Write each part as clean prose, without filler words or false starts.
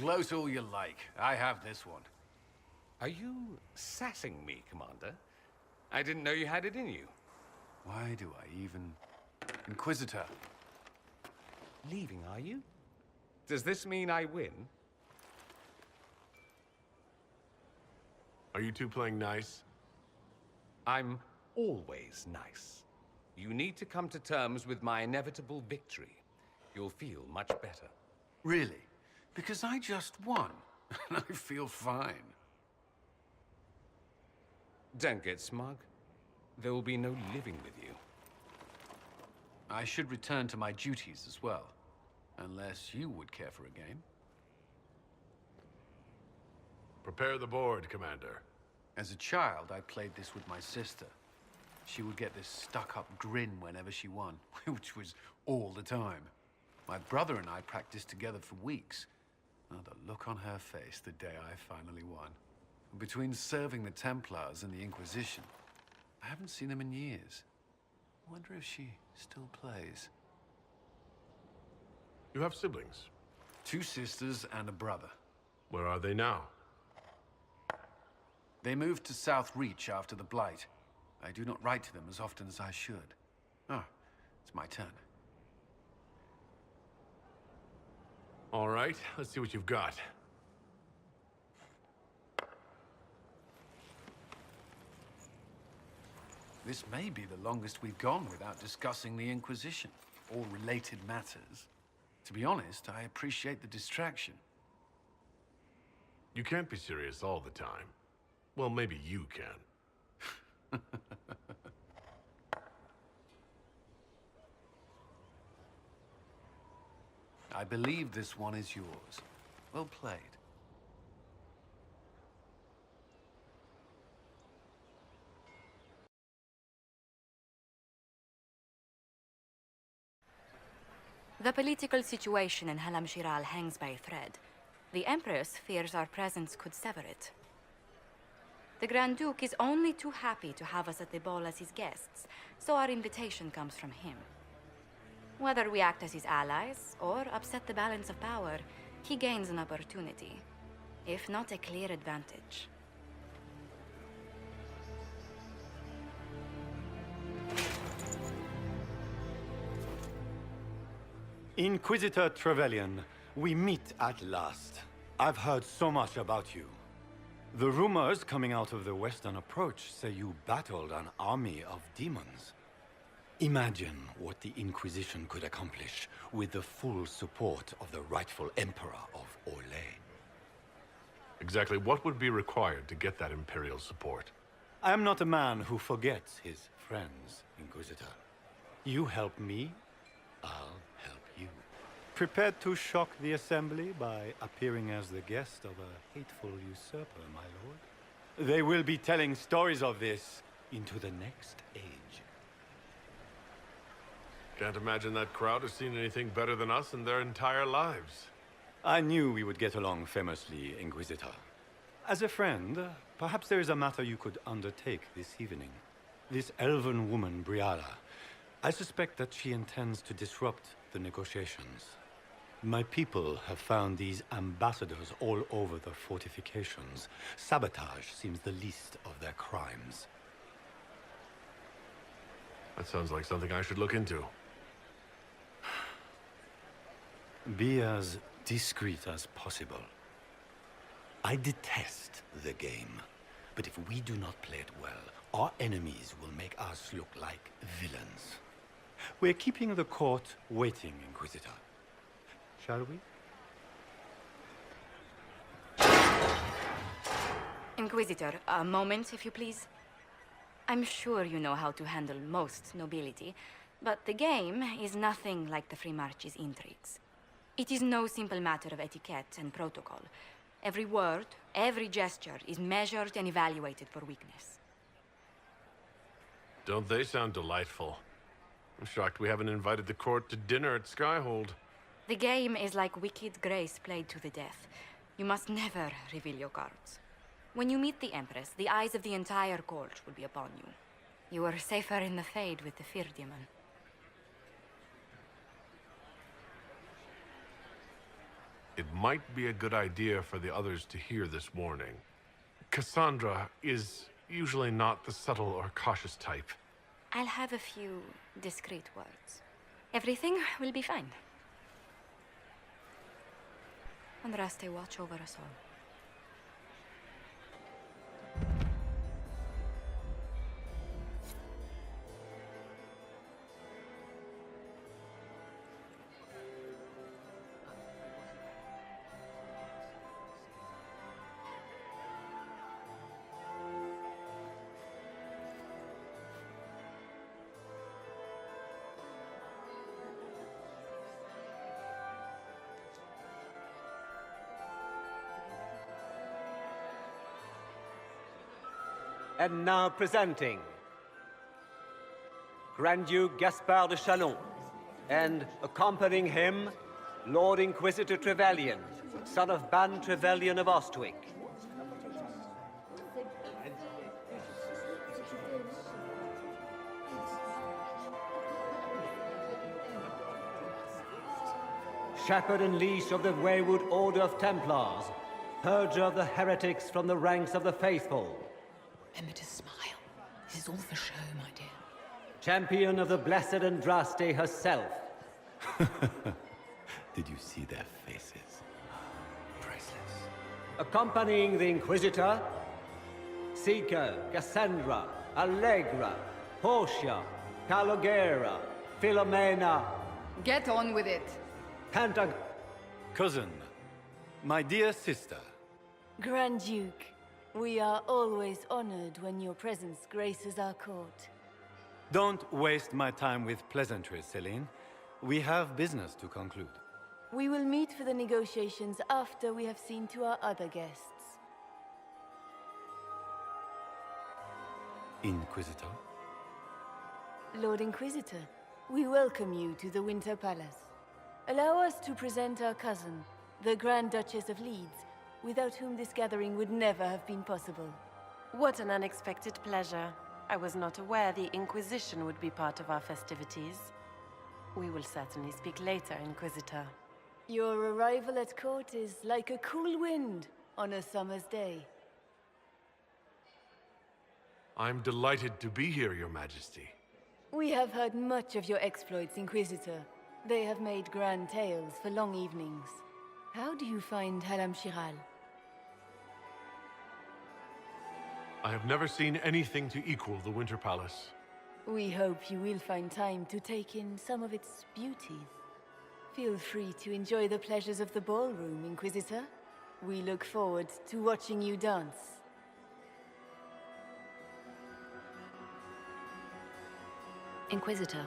Gloat all you like. I have this one. Are you sassing me, Commander? I didn't know you had it in you. Why do I even... Inquisitor. Leaving, are you? Does this mean I win? Are you two playing nice? I'm always nice. You need to come to terms with my inevitable victory. You'll feel much better. Really? Because I just won, and I feel fine. Don't get smug. There will be no living with you. I should return to my duties as well. Unless you would care for a game. Prepare the board, Commander. As a child, I played this with my sister. She would get this stuck-up grin whenever she won, which was all the time. My brother and I practiced together for weeks. Oh, the look on her face the day I finally won. Between serving the Templars and the Inquisition, I haven't seen them in years. I wonder if she still plays. You have siblings. 2 sisters and a brother. Where are they now? They moved to South Reach after the Blight. I do not write to them as often as I should. Ah, it's my turn. All right, let's see what you've got. This may be the longest we've gone without discussing the Inquisition, or related matters. To be honest, I appreciate the distraction. You can't be serious all the time. Well, maybe you can. I believe this one is yours. Well played. The political situation in Halam Shiral hangs by a thread. The Empress fears our presence could sever it. The Grand Duke is only too happy to have us at the ball as his guests, so our invitation comes from him. Whether we act as his allies or upset the balance of power, he gains an opportunity, if not a clear advantage. Inquisitor Trevelyan, we meet at last. I've heard so much about you. The rumors coming out of the Western Approach say you battled an army of demons. Imagine what the Inquisition could accomplish with the full support of the rightful Emperor of Orlais. Exactly what would be required to get that Imperial support? I am not a man who forgets his friends, Inquisitor. You help me, I'll help you. Prepared to shock the Assembly by appearing as the guest of a hateful usurper, my lord? They will be telling stories of this into the next age. Can't imagine that crowd has seen anything better than us in their entire lives. I knew we would get along famously, Inquisitor. As a friend, perhaps there is a matter you could undertake this evening. This elven woman, Briala, I suspect that she intends to disrupt the negotiations. My people have found these ambassadors all over the fortifications. Sabotage seems the least of their crimes. That sounds like something I should look into. Be as discreet as possible. I detest the game, but if we do not play it well, our enemies will make us look like villains. We're keeping the court waiting, Inquisitor. Shall we? Inquisitor, a moment, if you please. I'm sure you know how to handle most nobility, but the game is nothing like the Free March's intrigues. It is no simple matter of etiquette and protocol. Every word, every gesture is measured and evaluated for weakness. Don't they sound delightful? I'm shocked we haven't invited the court to dinner at Skyhold. The game is like Wicked Grace played to the death. You must never reveal your cards. When you meet the Empress, the eyes of the entire court will be upon you. You are safer in the Fade with the Fear Demon. It might be a good idea for the others to hear this warning. Cassandra is usually not the subtle or cautious type. I'll have a few discreet words. Everything will be fine. And Raste watch over us all. And now presenting Grand Duke Gaspard de Chalon, and accompanying him, Lord Inquisitor Trevelyan, son of Ban Trevelyan of Ostwick. Shepherd and leash of the wayward Order of Templars, purger of the heretics from the ranks of the faithful. Remember to smile. This is all for show, my dear. Champion of the Blessed Andraste herself. Did you see their faces? Priceless. Accompanying the Inquisitor, Seeker, Cassandra, Allegra, Portia, Calogera, Philomena, Get on with it. Pantag... Cousin, my dear sister. Grand Duke, we are always honored when your presence graces our court. Don't waste my time with pleasantries, Celine. We have business to conclude. We will meet for the negotiations after we have seen to our other guests. Inquisitor? Lord Inquisitor, we welcome you to the Winter Palace. Allow us to present our cousin, the Grand Duchess of Leeds, without whom this gathering would never have been possible. What an unexpected pleasure. I was not aware the Inquisition would be part of our festivities. We will certainly speak later, Inquisitor. Your arrival at court is like a cool wind on a summer's day. I'm delighted to be here, Your Majesty. We have heard much of your exploits, Inquisitor. They have made grand tales for long evenings. How do you find Halam Shiral? I have never seen anything to equal the Winter Palace. We hope you will find time to take in some of its beauties. Feel free to enjoy the pleasures of the ballroom, Inquisitor. We look forward to watching you dance. Inquisitor,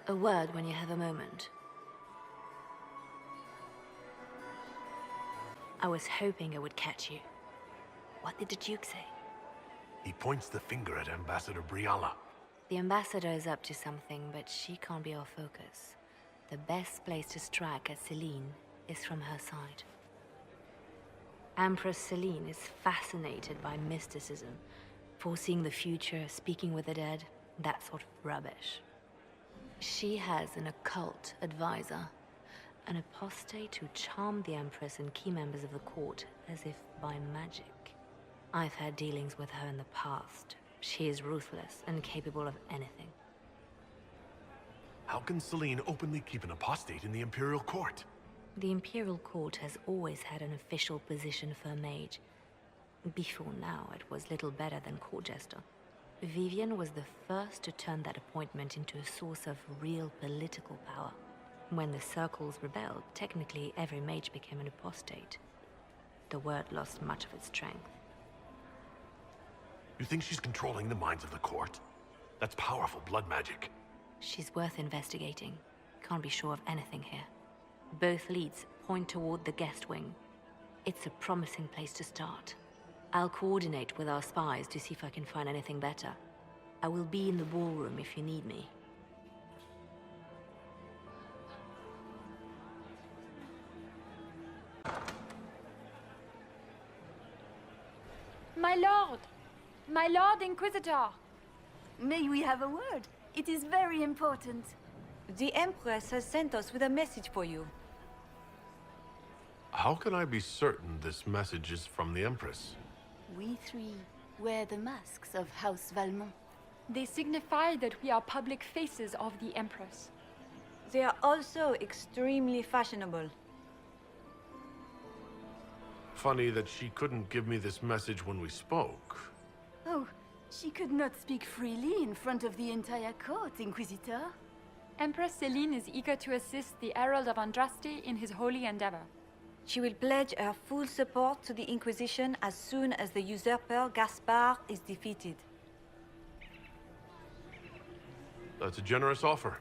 a word when you have a moment. I was hoping I would catch you. What did the Duke say? He points the finger at Ambassador Briala. The ambassador is up to something, but she can't be our focus. The best place to strike at Celine is from her side. Empress Celine is fascinated by mysticism, foreseeing the future, speaking with the dead, that sort of rubbish. She has an occult advisor, an apostate who charmed the Empress and key members of the court as if by magic. I've had dealings with her in the past. She is ruthless and capable of anything. How can Celine openly keep an apostate in the Imperial Court? The Imperial Court has always had an official position for a mage. Before now, it was little better than court jester. Vivian was the first to turn that appointment into a source of real political power. When the circles rebelled, technically every mage became an apostate. The word lost much of its strength. You think she's controlling the minds of the court? That's powerful blood magic. She's worth investigating. Can't be sure of anything here. Both leads point toward the guest wing. It's a promising place to start. I'll coordinate with our spies to see if I can find anything better. I will be in the ballroom if you need me. My lord! My lord Inquisitor! May we have a word? It is very important. The Empress has sent us with a message for you. How can I be certain this message is from the Empress? We three wear the masks of House Valmont. They signify that we are public faces of the Empress. They are also extremely fashionable. Funny that she couldn't give me this message when we spoke. Oh, she could not speak freely in front of the entire court, Inquisitor. Empress Celine is eager to assist the Herald of Andraste in his holy endeavor. She will pledge her full support to the Inquisition as soon as the usurper Gaspard is defeated. That's a generous offer.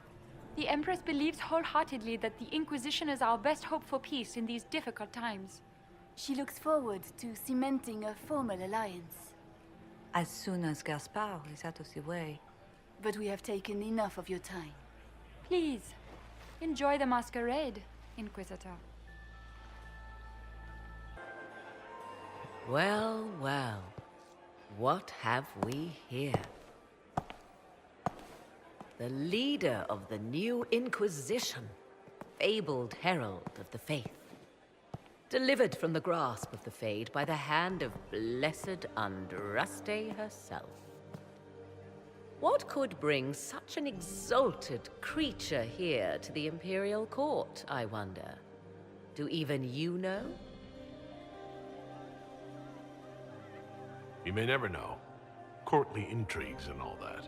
The Empress believes wholeheartedly that the Inquisition is our best hope for peace in these difficult times. She looks forward to cementing a formal alliance. As soon as Gaspard is out of the way. But we have taken enough of your time. Please, enjoy the masquerade, Inquisitor. Well, well. What have we here? The leader of the new Inquisition, fabled herald of the faith. Delivered from the grasp of the Fade by the hand of blessed Andraste herself. What could bring such an exalted creature here to the Imperial Court, I wonder? Do even you know? You may never know. Courtly intrigues and all that.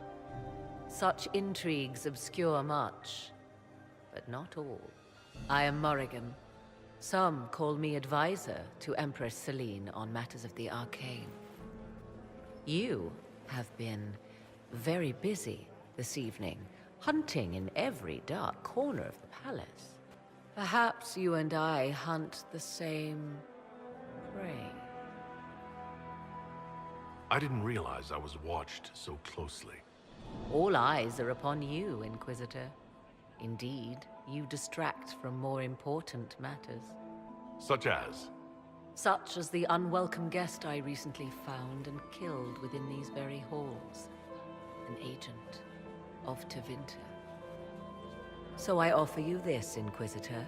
Such intrigues obscure much, but not all. I am Morrigan. Some call me advisor to Empress Celine on matters of the arcane. You have been very busy this evening, hunting in every dark corner of the palace. Perhaps you and I hunt the same prey. I didn't realize I was watched so closely. All eyes are upon you, Inquisitor. Indeed, you distract from more important matters. Such as? Such as the unwelcome guest I recently found and killed within these very halls. An agent of Tevinter. So I offer you this, Inquisitor.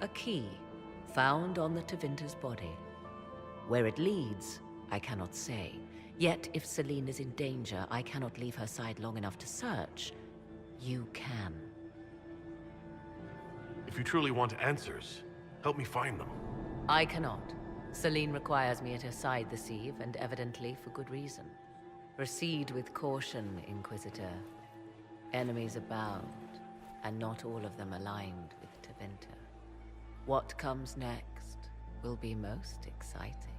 A key found on the Tevinter's body. Where it leads, I cannot say. Yet, if Celine is in danger, I cannot leave her side long enough to search. You can. If you truly want answers, help me find them. I cannot. Celine requires me at her side this eve, and evidently for good reason. Proceed with caution, Inquisitor. Enemies abound, and not all of them aligned with Tevinter. What comes next will be most exciting.